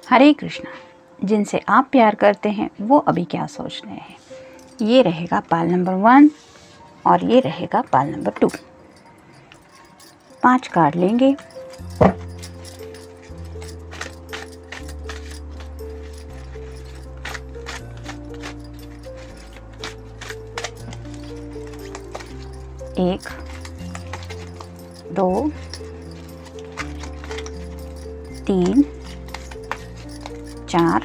हरे कृष्णा। जिनसे आप प्यार करते हैं वो अभी क्या सोच रहे हैं। ये रहेगा पाल नंबर 1 और ये रहेगा पाल नंबर 2। 5 कार्ड लेंगे। एक, 2, 3, 4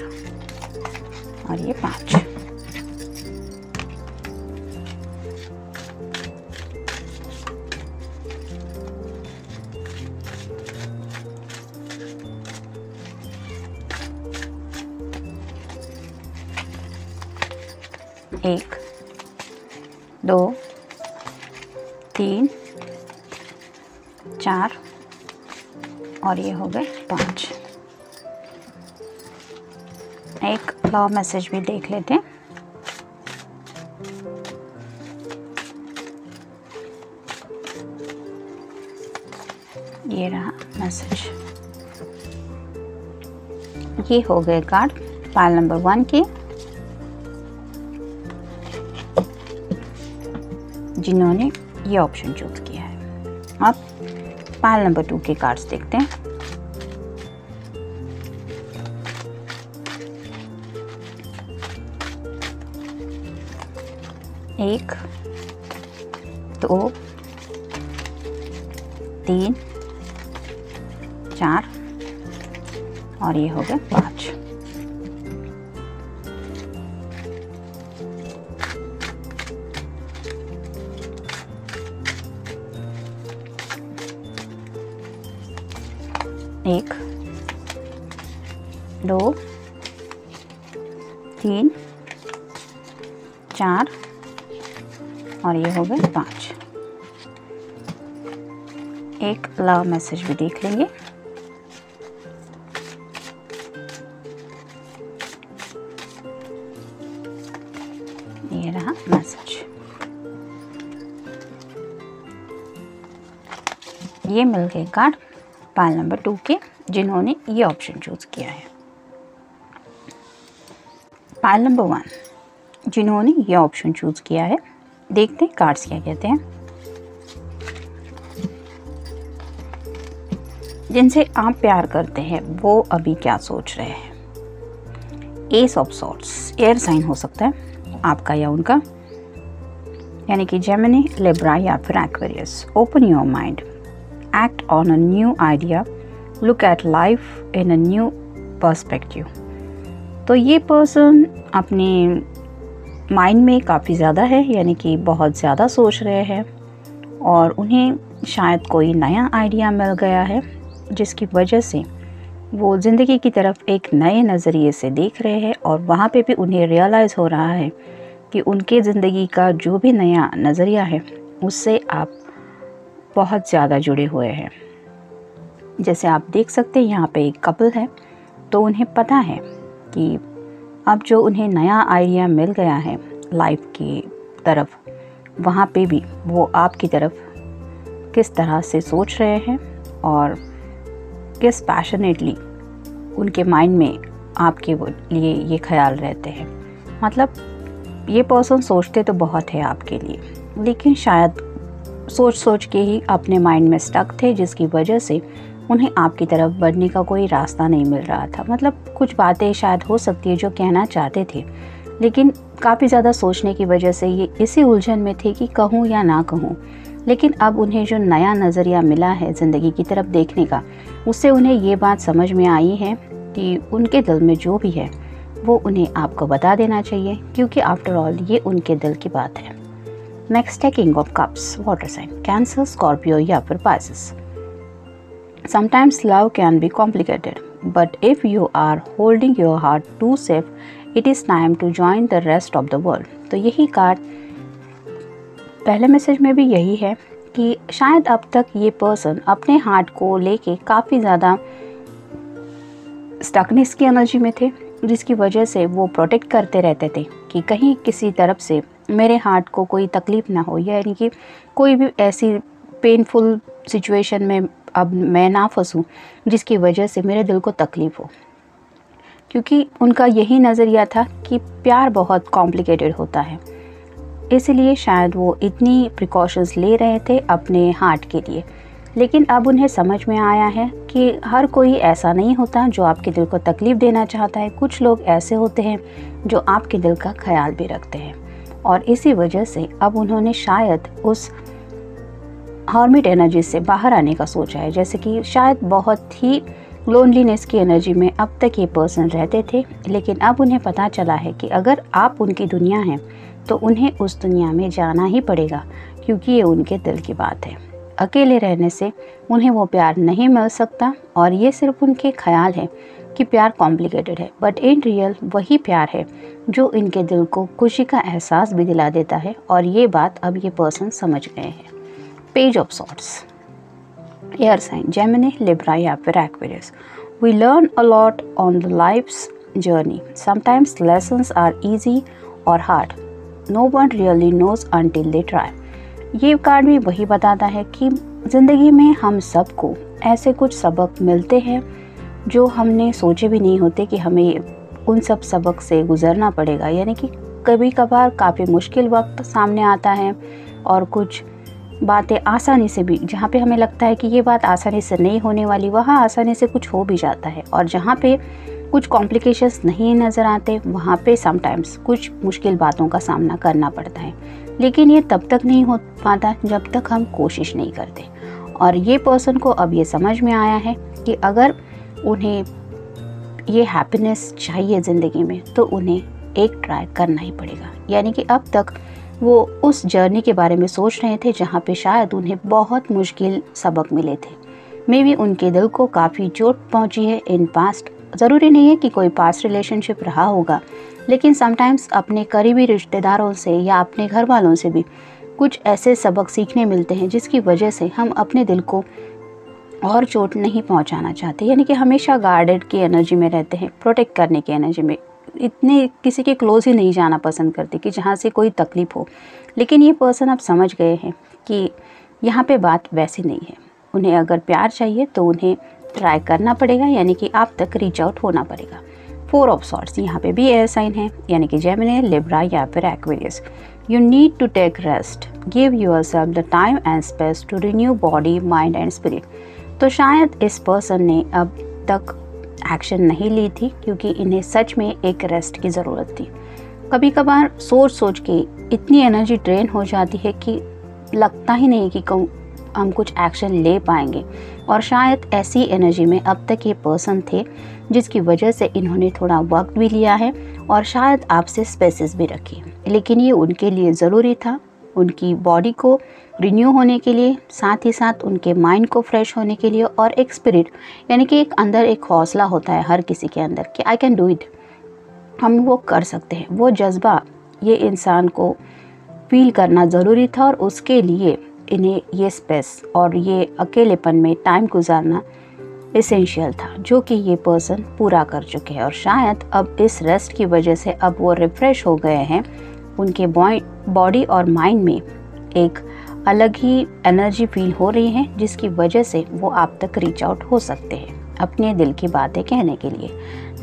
और ये 5। एक, 2, 3, 4 और ये हो गए 5। एक लव मैसेज भी देख लेते हैं। ये रहा मैसेज। ये हो गए कार्ड पाल नंबर 1 के, जिन्होंने ये ऑप्शन चूज किया है। अब पाल नंबर 2 के कार्ड्स देखते हैं। एक, 2, 3, 4 और ये हो गए 5। एक, 2, 3, 4 और ये हो गए 5। एक लव मैसेज भी देख लेंगे। ये रहा मैसेज। ये मिल गए कार्ड पाल नंबर 2 के, जिन्होंने ये ऑप्शन चूज किया है। पाल नंबर 1, जिन्होंने ये ऑप्शन चूज किया है, देखते हैं कार्ड्स क्या कहते हैं। जिनसे आप प्यार करते हैं वो अभी क्या सोच रहे हैं। Ace of swords, air sign हो सकता है आपका या उनका, यानी कि जेमिनी, लिब्रा या फिर Aquarius. Open your mind, act on a new idea, look at life in a new perspective. तो ये पर्सन अपने माइंड में काफ़ी ज़्यादा है, यानी कि बहुत ज़्यादा सोच रहे हैं और उन्हें शायद कोई नया आइडिया मिल गया है, जिसकी वजह से वो ज़िंदगी की तरफ एक नए नज़रिए से देख रहे हैं और वहाँ पे भी उन्हें रियलाइज़ हो रहा है कि उनके ज़िंदगी का जो भी नया नज़रिया है उससे आप बहुत ज़्यादा जुड़े हुए हैं। जैसे आप देख सकते हैं यहाँ पे एक कपल है, तो उन्हें पता है कि अब जो उन्हें नया आइडिया मिल गया है लाइफ की तरफ, वहाँ पे भी वो आपकी तरफ किस तरह से सोच रहे हैं और किस पैशनेटली उनके माइंड में आपके लिए ये ख्याल रहते हैं। मतलब ये पर्सन सोचते तो बहुत है आपके लिए, लेकिन शायद सोच सोच के ही अपने माइंड में स्टक थे, जिसकी वजह से उन्हें आपकी तरफ बढ़ने का कोई रास्ता नहीं मिल रहा था। मतलब कुछ बातें शायद हो सकती है जो कहना चाहते थे, लेकिन काफ़ी ज़्यादा सोचने की वजह से ये इसी उलझन में थे कि कहूँ या ना कहूँ। लेकिन अब उन्हें जो नया नज़रिया मिला है ज़िंदगी की तरफ देखने का, उससे उन्हें ये बात समझ में आई है कि उनके दिल में जो भी है वो उन्हें आपको बता देना चाहिए, क्योंकि आफ्टर ऑल ये उनके दिल की बात है। नेक्स्ट है king of cups, water sign, cancer, Scorpio या फिर Pisces. Sometimes love can be complicated, but if you are holding your heart too safe, it is time to join the rest of the world. तो यही card पहले message में भी यही है कि शायद अब तक ये पर्सन अपने हार्ट को लेके काफ़ी ज़्यादा स्टकनेस की एनर्जी में थे, जिसकी वजह से वो प्रोटेक्ट करते रहते थे कि कहीं किसी तरफ से मेरे हार्ट को कोई तकलीफ़ ना हो, यानी कि कोई भी ऐसी पेनफुल सिचुएशन में अब मैं ना फंसूं जिसकी वजह से मेरे दिल को तकलीफ़ हो, क्योंकि उनका यही नज़रिया था कि प्यार बहुत कॉम्प्लिकेटेड होता है। इसलिए शायद वो इतनी प्रिकॉशंस ले रहे थे अपने हार्ट के लिए। लेकिन अब उन्हें समझ में आया है कि हर कोई ऐसा नहीं होता जो आपके दिल को तकलीफ़ देना चाहता है। कुछ लोग ऐसे होते हैं जो आपके दिल का ख्याल भी रखते हैं, और इसी वजह से अब उन्होंने शायद उस हर्मिट एनर्जी से बाहर आने का सोचा है। जैसे कि शायद बहुत ही लोनलीनेस की एनर्जी में अब तक ये पर्सन रहते थे, लेकिन अब उन्हें पता चला है कि अगर आप उनकी दुनिया हैं तो उन्हें उस दुनिया में जाना ही पड़ेगा, क्योंकि ये उनके दिल की बात है। अकेले रहने से उन्हें वो प्यार नहीं मिल सकता, और ये सिर्फ उनके ख्याल है कि प्यार कॉम्प्लिकेटेड है, बट इन रियल वही प्यार है जो इनके दिल को खुशी का एहसास भी दिला देता है। और ये बात अब ये पर्सन समझ गए हैं। Page of swords, air sign Gemini, Libra या फिर Aquarius. We learn a lot on the life's journey. Sometimes lessons are easy और hard. No one really knows until they try. ये कार्ड भी वही बताता है कि ज़िंदगी में हम सबको ऐसे कुछ सबक मिलते हैं जो हमने सोचे भी नहीं होते कि हमें उन सब सबक से गुज़रना पड़ेगा। यानी कि कभी कभार काफ़ी मुश्किल वक्त सामने आता है, और कुछ बातें आसानी से भी, जहाँ पे हमें लगता है कि ये बात आसानी से नहीं होने वाली, वहाँ आसानी से कुछ हो भी जाता है। और जहाँ पे कुछ कॉम्प्लिकेशंस नहीं नज़र आते, वहाँ पे समटाइम्स कुछ मुश्किल बातों का सामना करना पड़ता है। लेकिन ये तब तक नहीं हो पाता जब तक हम कोशिश नहीं करते। और ये पर्सन को अब ये समझ में आया है कि अगर उन्हें ये हैप्पीनेस चाहिए ज़िंदगी में तो उन्हें एक ट्राई करना ही पड़ेगा। यानी कि अब तक वो उस जर्नी के बारे में सोच रहे थे जहाँ पे शायद उन्हें बहुत मुश्किल सबक मिले थे। मे बी उनके दिल को काफ़ी चोट पहुँची है इन पास्ट। ज़रूरी नहीं है कि कोई पास्ट रिलेशनशिप रहा होगा, लेकिन समटाइम्स अपने करीबी रिश्तेदारों से या अपने घर वालों से भी कुछ ऐसे सबक सीखने मिलते हैं जिसकी वजह से हम अपने दिल को और चोट नहीं पहुंचाना चाहते। यानी कि हमेशा गार्डेड की एनर्जी में रहते हैं, प्रोटेक्ट करने की एनर्जी में, इतने किसी के क्लोज ही नहीं जाना पसंद करते कि जहाँ से कोई तकलीफ़ हो। लेकिन ये पर्सन अब समझ गए हैं कि यहाँ पे बात वैसी नहीं है। उन्हें अगर प्यार चाहिए तो उन्हें ट्राई करना पड़ेगा, यानी कि आप तक रीच आउट होना पड़ेगा। 4 ऑफ सॉर्ड्स, यहाँ पे भी एयर साइन है, यानी कि जेमिनी, लिब्रा या फिर Aquarius. You need to take rest, give yourself the time and space to renew body, mind and spirit. तो शायद इस पर्सन ने अब तक एक्शन नहीं ली थी क्योंकि इन्हें सच में एक रेस्ट की ज़रूरत थी। कभी कभार सोच सोच के इतनी एनर्जी ड्रेन हो जाती है कि लगता ही नहीं कि हम कुछ एक्शन ले पाएंगे, और शायद ऐसी एनर्जी में अब तक ये पर्सन थे जिसकी वजह से इन्होंने थोड़ा वक्त भी लिया है और शायद आपसे स्पेसेस भी रखी। लेकिन ये उनके लिए ज़रूरी था, उनकी बॉडी को रिन्यू होने के लिए, साथ ही साथ उनके माइंड को फ्रेश होने के लिए, और एक स्पिरिट, यानी कि एक अंदर एक हौसला होता है हर किसी के अंदर कि आई कैन डू इट, हम वो कर सकते हैं। वो जज्बा ये इंसान को फील करना ज़रूरी था, और उसके लिए इन्हें ये स्पेस और ये अकेलेपन में टाइम गुजारना एसेंशियल था, जो कि ये पर्सन पूरा कर चुके हैं। और शायद अब इस रेस्ट की वजह से अब वो रिफ़्रेश हो गए हैं, उनके बॉडी और माइंड में एक अलग ही एनर्जी फील हो रही है, जिसकी वजह से वो आप तक रीच आउट हो सकते हैं अपने दिल की बातें कहने के लिए।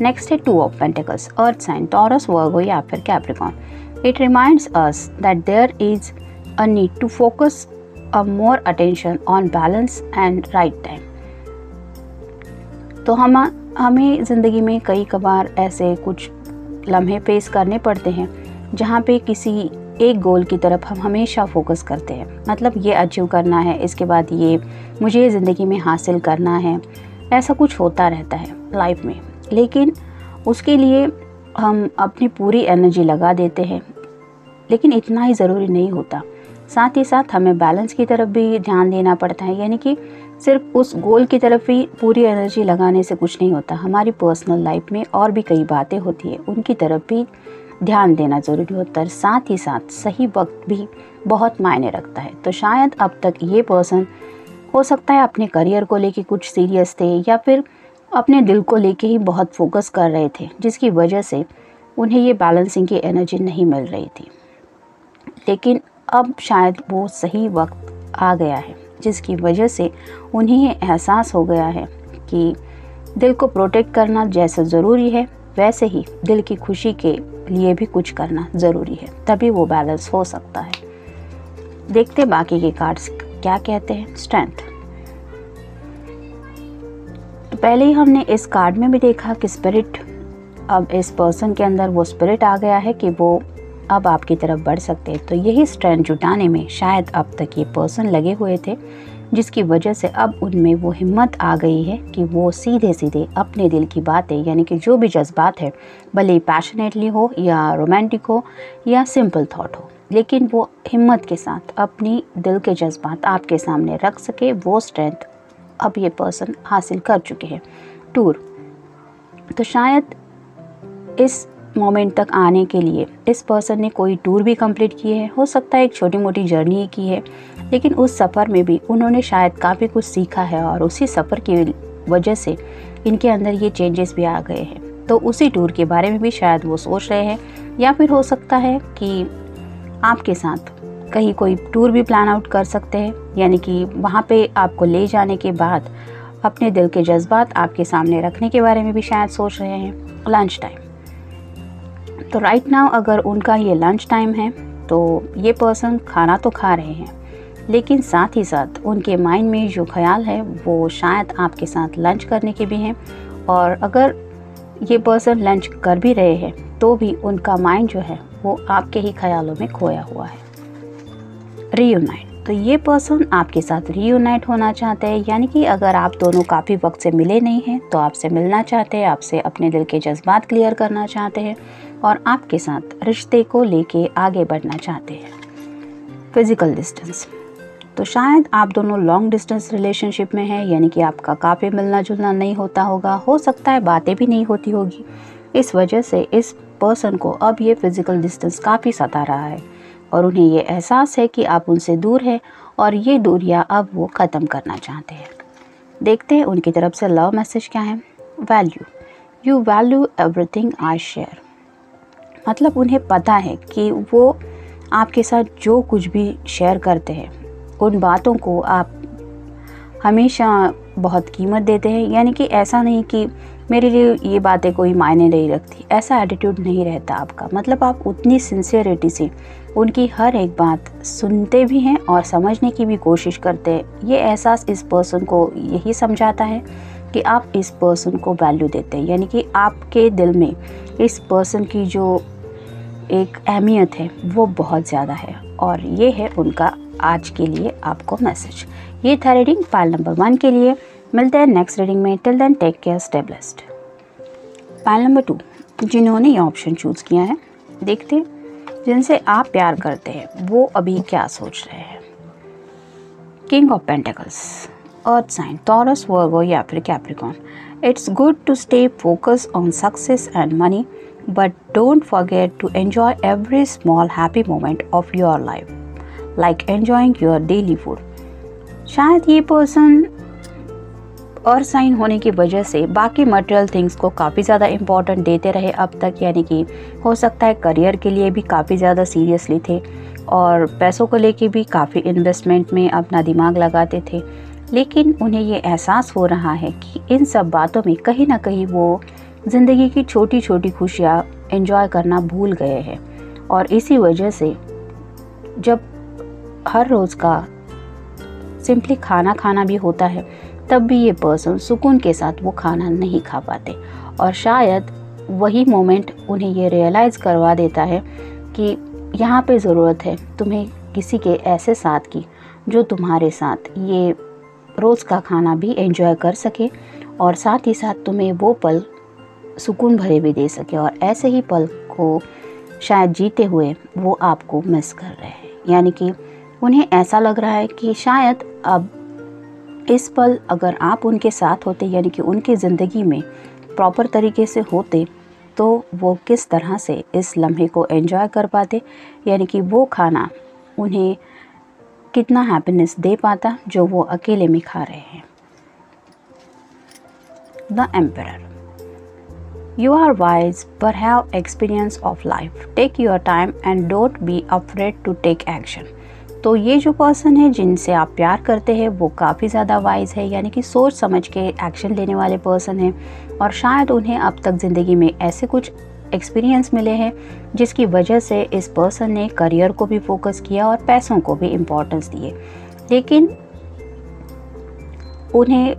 नेक्स्ट है 2 of pentacles, earth sign, Taurus, Virgo या फिर Capricorn. It reminds us that there is a need to focus a more attention on balance and right time. तो हमें ज़िंदगी में कई कभार ऐसे कुछ लम्हे फेस करने पड़ते हैं जहाँ पे किसी एक गोल की तरफ हम हमेशा फोकस करते हैं, मतलब ये अचीव करना है, इसके बाद ये मुझे ज़िंदगी में हासिल करना है, ऐसा कुछ होता रहता है लाइफ में। लेकिन उसके लिए हम अपनी पूरी एनर्जी लगा देते हैं, लेकिन इतना ही ज़रूरी नहीं होता। साथ ही साथ हमें बैलेंस की तरफ भी ध्यान देना पड़ता है, यानी कि सिर्फ उस गोल की तरफ ही पूरी एनर्जी लगाने से कुछ नहीं होता। हमारी पर्सनल लाइफ में और भी कई बातें होती है, उनकी तरफ भी ध्यान देना ज़रूरी होता है। साथ ही साथ सही वक्त भी बहुत मायने रखता है। तो शायद अब तक ये पर्सन हो सकता है अपने करियर को लेके कुछ सीरियस थे, या फिर अपने दिल को लेके ही बहुत फोकस कर रहे थे, जिसकी वजह से उन्हें ये बैलेंसिंग की एनर्जी नहीं मिल रही थी। लेकिन अब शायद वो सही वक्त आ गया है, जिसकी वजह से उन्हें ये एहसास हो गया है कि दिल को प्रोटेक्ट करना जैसे ज़रूरी है, वैसे ही दिल की खुशी के लिए भी कुछ करना ज़रूरी है, तभी वो बैलेंस हो सकता है। देखते बाकी के कार्ड्स क्या कहते हैं। स्ट्रेंथ, तो पहले ही हमने इस कार्ड में भी देखा कि स्पिरिट, अब इस पर्सन के अंदर वो स्पिरिट आ गया है कि वो अब आपकी तरफ बढ़ सकते हैं। तो यही स्ट्रेंथ जुटाने में शायद अब तक ये पर्सन लगे हुए थे, जिसकी वजह से अब उनमें वो हिम्मत आ गई है कि वो सीधे सीधे अपने दिल की बातें, यानी कि जो भी जज्बात है, भले ही पैशनेटली हो या रोमांटिक हो या सिंपल थॉट हो, लेकिन वो हिम्मत के साथ अपनी दिल के जज्बात आपके सामने रख सके, वो स्ट्रेंथ अब ये पर्सन हासिल कर चुके हैं। टूर, तो शायद इस मोमेंट तक आने के लिए इस पर्सन ने कोई टूर भी कंप्लीट किए हैं, हो सकता है एक छोटी मोटी जर्नी की है, लेकिन उस सफ़र में भी उन्होंने शायद काफ़ी कुछ सीखा है और उसी सफ़र की वजह से इनके अंदर ये चेंजेस भी आ गए हैं। तो उसी टूर के बारे में भी शायद वो सोच रहे हैं, या फिर हो सकता है कि आपके साथ कहीं कोई टूर भी प्लान आउट कर सकते हैं, यानी कि वहाँ पे आपको ले जाने के बाद अपने दिल के जज्बात आपके सामने रखने के बारे में भी शायद सोच रहे हैं। लंच टाइम, तो राइट नाउ अगर उनका ये लंच टाइम है तो ये पर्सन खाना तो खा रहे हैं, लेकिन साथ ही साथ उनके माइंड में जो ख्याल है वो शायद आपके साथ लंच करने के भी हैं। और अगर ये पर्सन लंच कर भी रहे हैं तो भी उनका माइंड जो है वो आपके ही ख्यालों में खोया हुआ है। रीयूनाइट, तो ये पर्सन आपके साथ रीयूनाइट होना चाहते हैं, यानी कि अगर आप दोनों काफ़ी वक्त से मिले नहीं हैं तो आपसे मिलना चाहते हैं, आपसे अपने दिल के जज्बात क्लियर करना चाहते हैं और आपके साथ रिश्ते को लेके आगे बढ़ना चाहते हैं। फिज़िकल डिस्टेंस, तो शायद आप दोनों लॉन्ग डिस्टेंस रिलेशनशिप में हैं, यानी कि आपका काफ़ी मिलना जुलना नहीं होता होगा, हो सकता है बातें भी नहीं होती होगी। इस वजह से इस पर्सन को अब ये फिज़िकल डिस्टेंस काफ़ी सता रहा है और उन्हें ये एहसास है कि आप उनसे दूर हैं और ये दूरियां अब वो ख़त्म करना चाहते हैं। देखते हैं उनकी तरफ से लव मैसेज क्या है। Value, you value everything I share, मतलब उन्हें पता है कि वो आपके साथ जो कुछ भी शेयर करते हैं उन बातों को आप हमेशा बहुत कीमत देते हैं, यानी कि ऐसा नहीं कि मेरे लिए ये बातें कोई मायने नहीं रखती, ऐसा एटीट्यूड नहीं रहता आपका। मतलब आप उतनी सिंसियरिटी से उनकी हर एक बात सुनते भी हैं और समझने की भी कोशिश करते हैं। ये एहसास इस पर्सन को यही समझाता है कि आप इस पर्सन को वैल्यू देते हैं, यानी कि आपके दिल में इस पर्सन की जो एक अहमियत है वो बहुत ज़्यादा है। और ये है उनका आज के लिए आपको मैसेज। ये था रीडिंग पाइल नंबर 1 के लिए। मिलते हैं नेक्स्ट रीडिंग में। Till then take care, stay blessed. Pile number 2, जिन्होंने ये ऑप्शन चूज़ किया है, देखते हैं जिनसे आप प्यार करते हैं वो अभी क्या सोच रहे हैं। King of pentacles, earth sign, Taurus, Virgo या फिर Capricorn. It's good to stay focus on success and money, but don't forget to enjoy every small happy moment of your life, like enjoying your daily food. शायद ये person और sign होने की वजह से बाकी मटेरियल थिंग्स को काफ़ी ज़्यादा इम्पोर्टेंट देते रहे अब तक, यानी कि हो सकता है करियर के लिए भी काफ़ी ज़्यादा सीरियसली थे और पैसों को लेके भी काफ़ी इन्वेस्टमेंट में अपना दिमाग लगाते थे। लेकिन उन्हें ये एहसास हो रहा है कि इन सब बातों में कहीं ना कहीं वो ज़िंदगी की छोटी छोटी खुशियाँ एंजॉय करना भूल गए हैं। और इसी वजह से जब हर रोज़ का सिंपली खाना खाना भी होता है तब भी ये पर्सन सुकून के साथ वो खाना नहीं खा पाते। और शायद वही मोमेंट उन्हें ये रियलाइज़ करवा देता है कि यहाँ पे ज़रूरत है तुम्हें किसी के ऐसे साथ की जो तुम्हारे साथ ये रोज़ का खाना भी एंजॉय कर सके और साथ ही साथ तुम्हें वो पल सुकून भरे भी दे सके। और ऐसे ही पल को शायद जीते हुए वो आपको मिस कर रहे हैं, यानी कि उन्हें ऐसा लग रहा है कि शायद अब इस पल अगर आप उनके साथ होते, यानी कि उनकी ज़िंदगी में प्रॉपर तरीके से होते, तो वो किस तरह से इस लम्हे को एंजॉय कर पाते, यानी कि वो खाना उन्हें कितना हैप्पीनेस दे पाता जो वो अकेले में खा रहे हैं। The emperor, you are wise but have experience of life. Take your time and don't be afraid to take action. तो ये जो पर्सन है जिनसे आप प्यार करते हैं वो काफ़ी ज़्यादा वाइज है, यानी कि सोच समझ के एक्शन लेने वाले पर्सन है, और शायद उन्हें अब तक ज़िंदगी में ऐसे कुछ एक्सपीरियंस मिले हैं जिसकी वजह से इस पर्सन ने करियर को भी फोकस किया और पैसों को भी इम्पोर्टेंस दिए। लेकिन उन्हें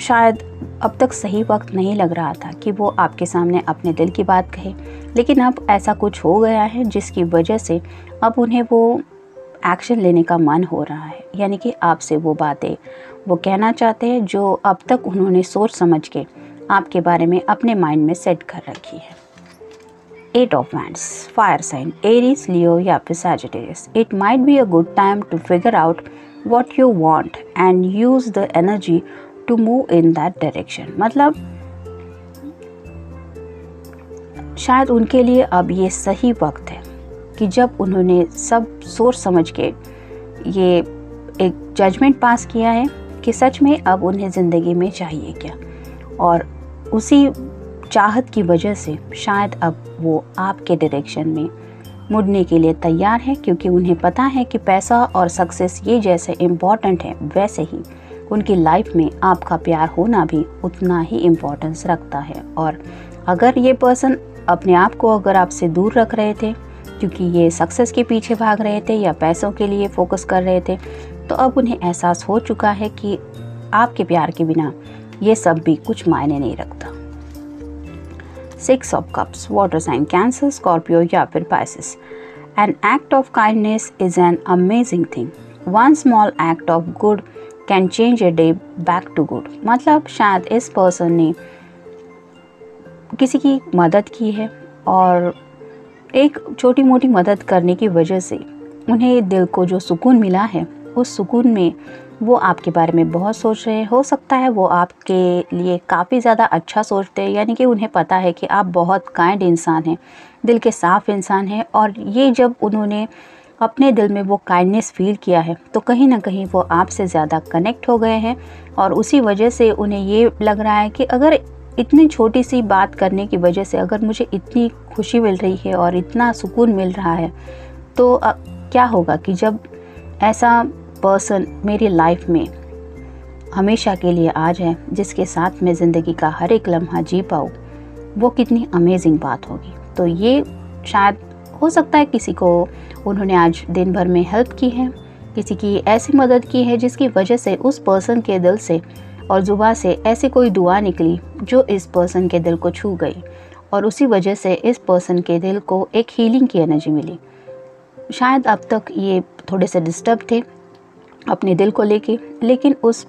शायद अब तक सही वक्त नहीं लग रहा था कि वो आपके सामने अपने दिल की बात कहे, लेकिन अब ऐसा कुछ हो गया है जिसकी वजह से अब उन्हें वो एक्शन लेने का मन हो रहा है, यानी कि आपसे वो बातें वो कहना चाहते हैं जो अब तक उन्होंने सोच समझ के आपके बारे में अपने माइंड में सेट कर रखी है। 8 of Wands, fire sign, Aries, Leo या फिर Sagittarius. It might be a good time to figure out what you want and use the energy to move in that direction. मतलब शायद उनके लिए अब ये सही वक्त है कि जब उन्होंने सब सोच समझ के ये एक जजमेंट पास किया है कि सच में अब उन्हें ज़िंदगी में चाहिए क्या, और उसी चाहत की वजह से शायद अब वो आपके डायरेक्शन में मुड़ने के लिए तैयार है, क्योंकि उन्हें पता है कि पैसा और सक्सेस ये जैसे इम्पॉर्टेंट है वैसे ही उनकी लाइफ में आपका प्यार होना भी उतना ही इम्पोर्टेंस रखता है। और अगर ये पर्सन अपने आप को अगर आपसे दूर रख रहे थे क्योंकि ये सक्सेस के पीछे भाग रहे थे या पैसों के लिए फोकस कर रहे थे, तो अब उन्हें एहसास हो चुका है कि आपके प्यार के बिना ये सब भी कुछ मायने नहीं रखता। 6 of Cups, water sign, Cancer, Scorpio या फिर Pisces. An act of kindness is an amazing thing. One small act of good can change a day back to good. मतलब शायद इस पर्सन ने किसी की मदद की है और एक छोटी मोटी मदद करने की वजह से उन्हें दिल को जो सुकून मिला है, उस सुकून में वो आपके बारे में बहुत सोच रहे हैं। हो सकता है वो आपके लिए काफ़ी ज़्यादा अच्छा सोचते हैं, यानी कि उन्हें पता है कि आप बहुत काइंड इंसान हैं, दिल के साफ़ इंसान हैं, और ये जब उन्होंने अपने दिल में वो काइंडनेस फील किया है तो कहीं ना कहीं वो आपसे ज़्यादा कनेक्ट हो गए हैं, और उसी वजह से उन्हें ये लग रहा है कि अगर इतनी छोटी सी बात करने की वजह से अगर मुझे इतनी खुशी मिल रही है और इतना सुकून मिल रहा है, तो क्या होगा कि जब ऐसा पर्सन मेरी लाइफ में हमेशा के लिए आ जाए जिसके साथ मैं ज़िंदगी का हर एक लम्हा जी पाऊँ, वो कितनी अमेजिंग बात होगी। तो ये शायद हो सकता है किसी को उन्होंने आज दिन भर में हेल्प की है, किसी की ऐसी मदद की है जिसकी वजह से उस पर्सन के दिल से और ज़ुबान से ऐसी कोई दुआ निकली जो इस पर्सन के दिल को छू गई, और उसी वजह से इस पर्सन के दिल को एक हीलिंग की एनर्जी मिली। शायद अब तक ये थोड़े से डिस्टर्ब थे अपने दिल को लेके, लेकिन उस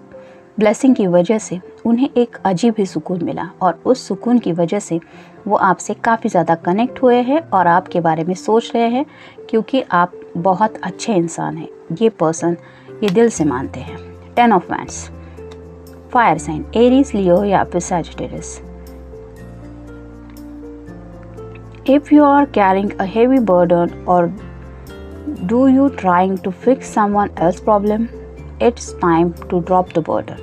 ब्लेसिंग की वजह से उन्हें एक अजीब ही सुकून मिला, और उस सुकून की वजह से वो आपसे काफ़ी ज़्यादा कनेक्ट हुए हैं और आपके बारे में सोच रहे हैं, क्योंकि आप बहुत अच्छे इंसान हैं। ये पर्सन ये दिल से मानते हैं। 10 of Wands, fire sign, Aries, Leo या फिर Sagittarius. If you are carrying a heavy burden or do you trying to fix someone else's problem, it's time to drop the burden.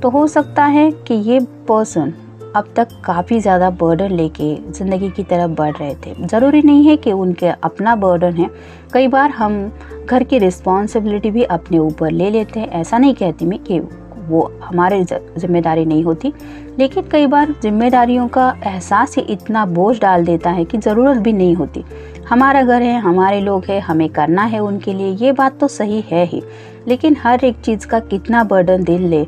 तो हो सकता है कि ये पर्सन अब तक काफ़ी ज़्यादा बर्डन लेके ज़िंदगी की तरफ बढ़ रहे थे। ज़रूरी नहीं है कि उनके अपना बर्डन है, कई बार हम घर की रिस्पॉन्सिबिलिटी भी अपने ऊपर ले लेते हैं। ऐसा नहीं कहती मैं कि वो हमारी जिम्मेदारी नहीं होती, लेकिन कई बार जिम्मेदारियों का एहसास ही इतना बोझ डाल देता है कि ज़रूरत भी नहीं होती। हमारा घर है, हमारे लोग हैं, हमें करना है उनके लिए, ये बात तो सही है ही, लेकिन हर एक चीज़ का कितना बर्डन दिल ले,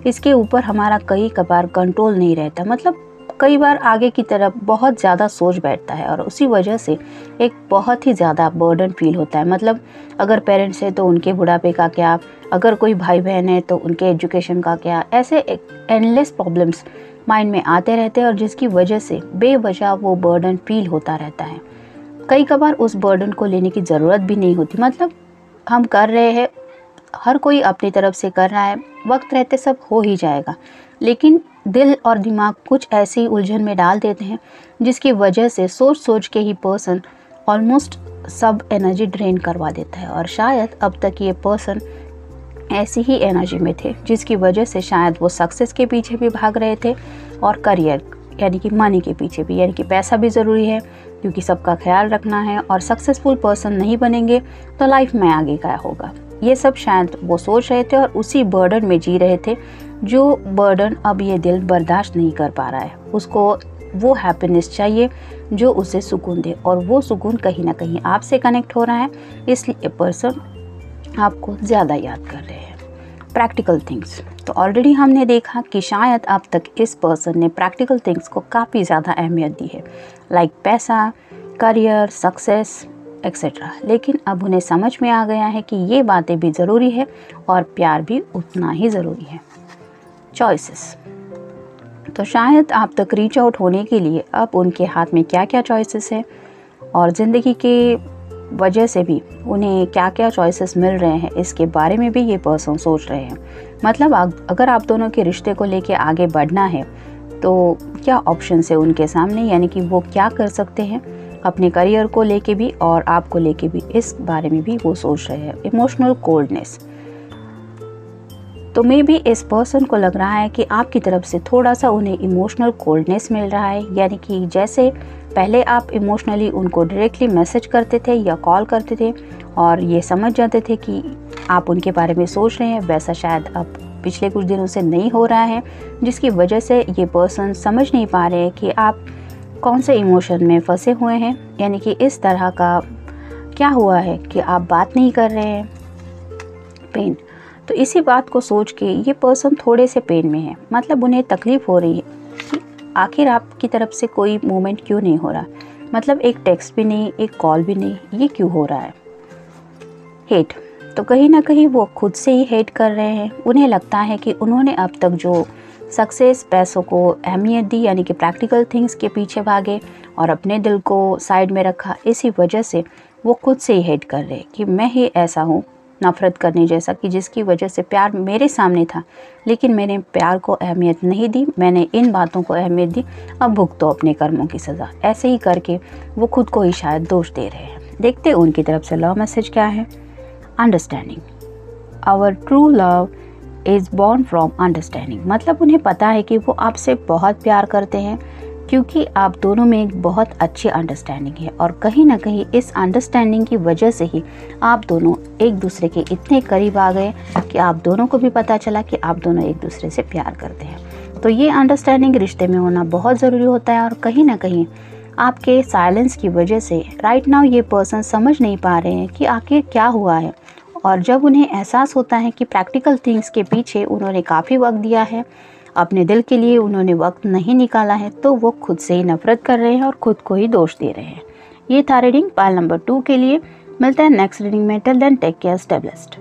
इसके ऊपर हमारा कई कबार कंट्रोल नहीं रहता। मतलब कई बार आगे की तरफ बहुत ज़्यादा सोच बैठता है और उसी वजह से एक बहुत ही ज़्यादा बर्डन फील होता है। मतलब अगर पेरेंट्स हैं तो उनके बुढ़ापे का क्या, अगर कोई भाई बहन है तो उनके एजुकेशन का क्या, ऐसे एंडलेस प्रॉब्लम्स माइंड में आते रहते हैं और जिसकी वजह से बेवजह वो बर्डन फील होता रहता है। कई कबार उस बर्डन को लेने की ज़रूरत भी नहीं होती। मतलब हम कर रहे हैं, हर कोई अपनी तरफ से कर रहा है, वक्त रहते सब हो ही जाएगा, लेकिन दिल और दिमाग कुछ ऐसी उलझन में डाल देते हैं जिसकी वजह से सोच सोच के ही पर्सन ऑलमोस्ट सब एनर्जी ड्रेन करवा देता है। और शायद अब तक ये पर्सन ऐसी ही एनर्जी में थे जिसकी वजह से शायद वो सक्सेस के पीछे भी भाग रहे थे और करियर यानी कि मनी के पीछे भी, यानी कि पैसा भी ज़रूरी है क्योंकि सबका ख्याल रखना है, और सक्सेसफुल पर्सन नहीं बनेंगे तो लाइफ में आगे क्या होगा, ये सब शायद वो सोच रहे थे और उसी बर्डन में जी रहे थे, जो बर्डन अब ये दिल बर्दाश्त नहीं कर पा रहा है। उसको वो हैप्पीनेस चाहिए जो उसे सुकून दे, और वो सुकून कहीं ना कहीं आपसे कनेक्ट हो रहा है, इसलिए पर्सन आपको ज़्यादा याद कर रहे हैं। प्रैक्टिकल थिंग्स, तो ऑलरेडी हमने देखा कि शायद अब तक इस पर्सन ने प्रैक्टिकल थिंग्स को काफ़ी ज़्यादा अहमियत दी है, लाइक पैसा, करियर, सक्सेस एक्सेट्रा, लेकिन अब उन्हें समझ में आ गया है कि ये बातें भी ज़रूरी है और प्यार भी उतना ही ज़रूरी है। चॉइसेस, तो शायद आप तक रीच आउट होने के लिए अब उनके हाथ में क्या क्या चॉइसेस है, और ज़िंदगी के वजह से भी उन्हें क्या क्या चॉइसेस मिल रहे हैं, इसके बारे में भी ये पर्सन सोच रहे हैं। मतलब अगर आप दोनों के रिश्ते को लेके आगे बढ़ना है तो क्या ऑप्शंस है उनके सामने, यानी कि वो क्या कर सकते हैं अपने करियर को लेके भी और आपको लेके भी, इस बारे में भी वो सोच रहे हैं। इमोशनल कोल्डनेस, तो मे बी इस पर्सन को लग रहा है कि आपकी तरफ से थोड़ा सा उन्हें इमोशनल कोल्डनेस मिल रहा है, यानी कि जैसे पहले आप इमोशनली उनको डायरेक्टली मैसेज करते थे या कॉल करते थे और ये समझ जाते थे कि आप उनके बारे में सोच रहे हैं, वैसा शायद अब पिछले कुछ दिनों से नहीं हो रहा है, जिसकी वजह से ये पर्सन समझ नहीं पा रहे हैं कि आप कौन से इमोशन में फंसे हुए हैं, यानी कि इस तरह का क्या हुआ है कि आप बात नहीं कर रहे हैं। पेन, तो इसी बात को सोच के ये पर्सन थोड़े से पेन में है, मतलब उन्हें तकलीफ़ हो रही है कि आखिर आपकी तरफ से कोई मूवमेंट क्यों नहीं हो रहा, मतलब एक टेक्स्ट भी नहीं, एक कॉल भी नहीं, ये क्यों हो रहा है। हेट, तो कहीं ना कहीं वो खुद से ही हेट कर रहे हैं। उन्हें लगता है कि उन्होंने अब तक जो सक्सेस, पैसों को अहमियत दी, यानी कि प्रैक्टिकल थिंग्स के पीछे भागे और अपने दिल को साइड में रखा, इसी वजह से वो खुद से ही हेट कर रहे हैं कि मैं ही ऐसा हूँ नफ़रत करने जैसा, कि जिसकी वजह से प्यार मेरे सामने था लेकिन मैंने प्यार को अहमियत नहीं दी, मैंने इन बातों को अहमियत दी, अब भुगतो अपने कर्मों की सज़ा। ऐसे ही करके वो खुद को ही शायद दोष दे रहे हैं। देखते हैं उनकी तरफ से लव मैसेज क्या है। Understanding, our true love is born from understanding, मतलब उन्हें पता है कि वो आपसे बहुत प्यार करते हैं क्योंकि आप दोनों में एक बहुत अच्छी अंडरस्टैंडिंग है, और कहीं ना कहीं इस अंडरस्टैंडिंग की वजह से ही आप दोनों एक दूसरे के इतने करीब आ गए कि आप दोनों को भी पता चला कि आप दोनों एक दूसरे से प्यार करते हैं। तो ये अंडरस्टैंडिंग रिश्ते में होना बहुत ज़रूरी होता है, और कहीं ना कहीं आपके साइलेंस की वजह से राइट नाउ ये पर्सन समझ नहीं पा रहे हैं कि आखिर क्या हुआ है। और जब उन्हें एहसास होता है कि प्रैक्टिकल थिंग्स के पीछे उन्होंने काफ़ी वक्त दिया है, अपने दिल के लिए उन्होंने वक्त नहीं निकाला है, तो वो खुद से ही नफरत कर रहे हैं और खुद को ही दोष दे रहे हैं। ये था रीडिंग पाइल नंबर 2 के लिए। मिलता है नेक्स्ट रीडिंग में। Till then take care, stay blessed.